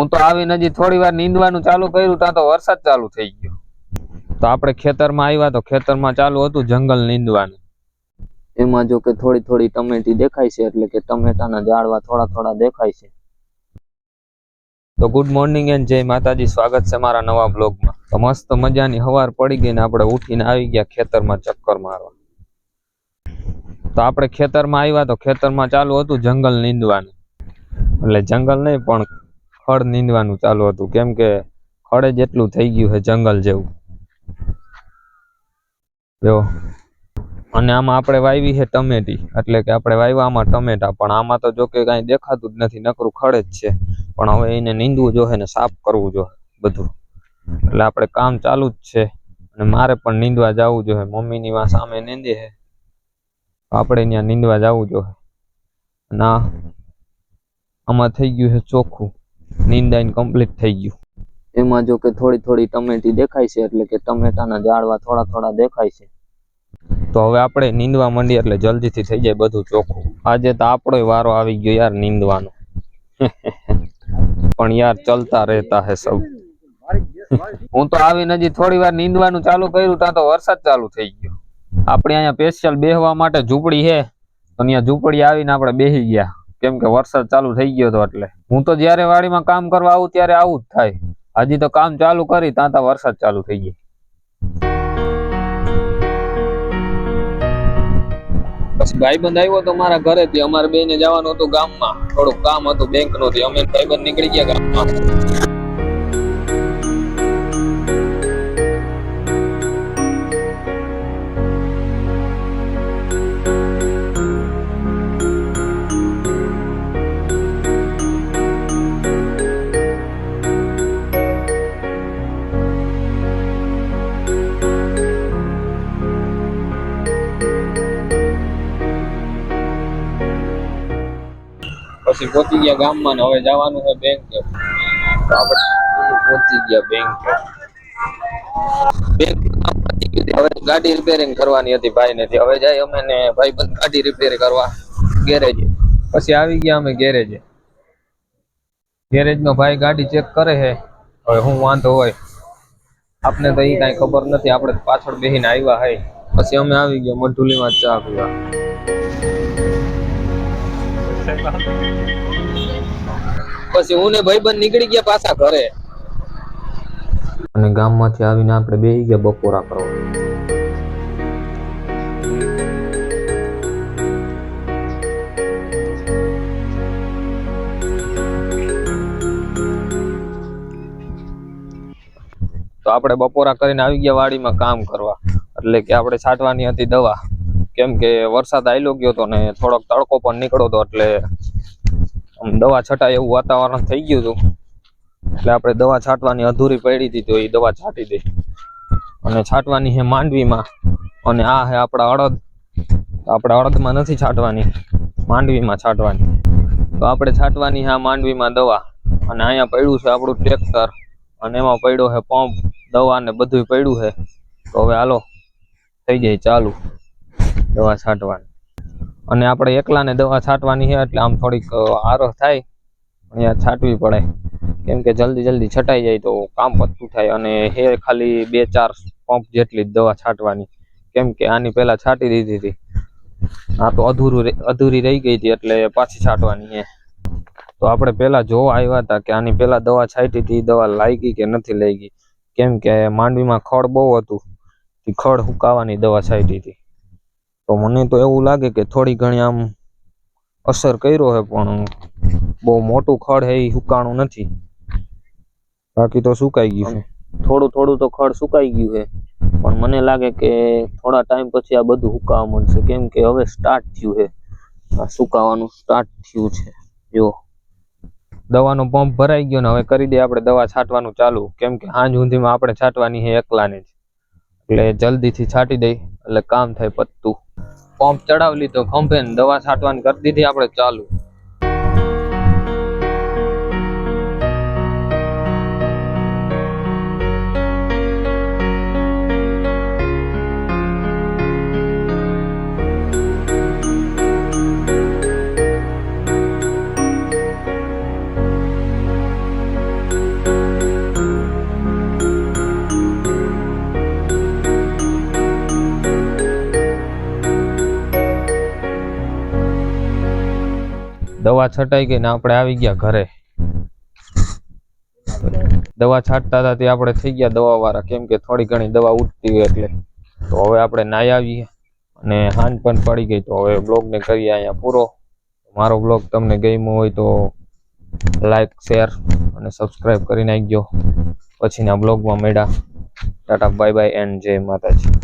હું તો આવીને હજી થોડી વાર નીંદવાનું ચાલુ કર્યું ત્યાં તો વરસાદ ચાલુ થઈ ગયો. તો આપણે ખેતરમાં આવ્યા તો ખેતરમાં ચાલુ હતું જંગલ નીંદવાનું. એમાં જો કે થોડી થોડી ટમેટી દેખાય છે, એટલે કે ટમેટાના ઝાડવા થોડા થોડા દેખાય છે. તો ગુડ મોર્નિંગ એન્ડ જય માતાજી, સ્વાગત છે મારા નવા બ્લોગમાં. તો મસ્ત મજાની સવાર પડી ગઈ ને આપણે ઉઠીને આવી ગયા ખેતરમાં ચક્કર મારવા. તો આપણે ખેતરમાં આવ્યા તો ખેતરમાં ચાલુ હતું જંગલ નીંદવાનું. એટલે જંગલ નહીં પણ ખડ નીંદવાનું ચાલુ હતું, કેમ કે ખડે જેટલું થઈ ગયું છે જંગલ જેવું. જો અને આમાં આપણે વાવી છે ટમેટી, એટલે કે આપણે વાવ્યા આમાં ટમેટા, પણ આમાં તો જો કે કાંઈ દેખાતું જ નથી, નકરું ખડ જ છે. પણ હવે એને નીંદવું જોઈએ ને સાફ કરવું જોઈએ બધું, એટલે આપણે કામ ચાલુ જ છે. અને મારે પણ નીંદવા જવું જોઈએ. મમ્મીની માં સામે નીંદે છે, આપણે ત્યાં નીંદવા જવું જોઈએ. ના આમાં થઈ ગયું છે ચોખ્ખું, નીંદાઈને કમ્પ્લીટ થઈ ગયું. એમાં જો કે થોડી થોડી ટમેટી દેખાય છે, એટલે કે ટમેટાના ઝાડવા થોડા થોડા દેખાય છે. તો હવે આપણે નીંદવા માંડીએ એટલે જલ્દીથી થઈ જાય બધું ચોખ્ખું. આજે તો આપણો વારો આવી ગયો યાર નીંદવાનો. પણ યાર ચલતા રહેતા હે સબ. હું તો આવીને હજી થોડી વાર નીંદવાનું ચાલુ કર્યું ત્યાં તો વરસાદ ચાલુ થઈ ગયો. આપણે અહીંયા સ્પેશિયલ બેહવા માટે ઝૂંપડી છે, તો અહીંયા ઝૂંપડી આવીને આપણે બેસી ગયા, કેમ કે વરસાદ ચાલુ થઈ ગયો હતો. એટલે હું તો જ્યારે વાડીમાં કામ કરવા આવું ત્યારે આવું જ થાય. હજી તો કામ ચાલુ કરી ત્યાં તો વરસાદ ચાલુ થઈ ગયો. પછી ભાઈબંધ આવ્યો તો મારા ઘરેથી. અમારે બેને જવાનું હતું ગામમાં, થોડુંક કામ હતું બેંક નું. અમે ભાઈબંધ નીકળી ગયા ગામમાં. પછી પહોંચી ગયા ગામમાં ને હવે જવાનું છે બેંક. તો આપણે પહોંચી ગયા બેંક. હવે ગાડી રિપેરિંગ કરવાની હતી ભાઈને. હવે જાય અમે ને ભાઈબંધ ગાડી રિપેર કરવા ગેરેજે. પછી આવી ગયા અમે ગેરેજે. ગેરેજનો ભાઈ ગાડી ચેક કરે છે. હવે હું વાંધો હોય આપને તો એ કાંઈ ખબર નથી, આપણે પાછળ બેસીને આવ્યા હે. પછી અમે આવી ગયા મઢુલીમાં ચા પીવા. પછી હું ને ભાઈબંધ નીકળી ગયા પાછા ઘરે. અને ગામમાંથી આવીને આપણે બેસી ગયા બપોરા કરવા. તો આપણે બપોરા કરીને આવી ગયા વાડીમાં કામ કરવા. એટલે કે આપણે છાંટવાની હતી દવા, કેમ કે વરસાદ આયલો ગયો હતો ને થોડોક તડકો પણ નીકળો હતો, એટલે દવા છટાય એવું વાતાવરણ થઈ ગયું હતું. એટલે આપણે દવા છાંટવાની અધૂરી પડી હતી, તો એ દવા છાંટી દે. અને છાંટવાની છે માંડવીમાં, અને આ છે આપણા અડદ. આપણે અડદમાં નથી છાંટવાની, માંડવીમાં છાંટવાની. તો આપણે છાંટવાની છે આ માંડવીમાં દવા. અને અહીંયા પડ્યું છે આપણું ટ્રેક્ટર, અને એમાં પડ્યો છે પંપ, દવા ને બધું પડ્યું છે. તો હવે હાલો થઈ જાય ચાલુ દવા છાંટવાની. અને આપણે એકલાને દવા છાંટવાની છે, એટલે આમ થોડીક આરોહ થાય, અહીંયા છાંટવી પડે, કેમ કે જલ્દી જલ્દી છટાઈ જાય તો કામ પતતું થાય. અને હે ખાલી 2-4 પંપ જેટલી જ દવા છાંટવાની, કેમ કે આની પહેલા છાંટી દીધી હતી. આ તો અધૂરી રહી ગઈ હતી, એટલે પાછી છાંટવાની છે. તો આપણે પહેલા જોવા આવ્યા હતા કે આની પહેલા દવા છાંટી હતી, દવા લાગી કે નથી લાગી, કેમ કે માંડવીમાં ખડ બહુ હતું, ખડ હુકાવાની દવા છાંટી હતી. તો મને તો એવું લાગે કે થોડી ઘણી આમ અસર કર્યો છે, પણ બહુ મોટું ખડ છે એ સુકાણું નથી, બાકી તો સુકાઈ ગયું છે. થોડું થોડું તો ખડ સુકાઈ ગયું છે, પણ મને લાગે કે થોડા ટાઈમ પછી આ બધું સુકાવા માંડશે, કેમ કે હવે સ્ટાર્ટ થયું છે, સુકાવાનું સ્ટાર્ટ થયું છે. જો દવાનો પંપ ભરાઈ ગયો ને હવે કરી દે આપણે દવા છાંટવાનું ચાલુ, કેમ કે સાંજ સુધીમાં આપણે છાંટવાની છે એકલાને જ. એટલે જલ્દીથી છાંટી દઈ એટલે કામ થાય પત્તું. પંપ ચડાવી લીધો ખંભે ને દવા છાંટવાની કરી દીધી આપણે ચાલુ. દવા છટાઈ ગઈ ને આપણે આવી ગયા ઘરે. દવા છાંટતા હતા તે આપણે થઈ ગયા દવા વાળા, કેમ કે થોડી ઘણી દવા ઉઠતી હોય એટલે. તો હવે આપણે નાહી આવીએ અને હાંજ પણ પડી ગઈ, તો હવે બ્લોગને કરીએ અહીંયા પૂરો. મારો બ્લોગ તમને ગમ્યો હોય તો લાઈક, શેર અને સબસ્ક્રાઈબ કરી નાખજો. પછીના બ્લોગમાં મળ્યા. ટાટા, બાય બાય એન્ડ જય માતાજી.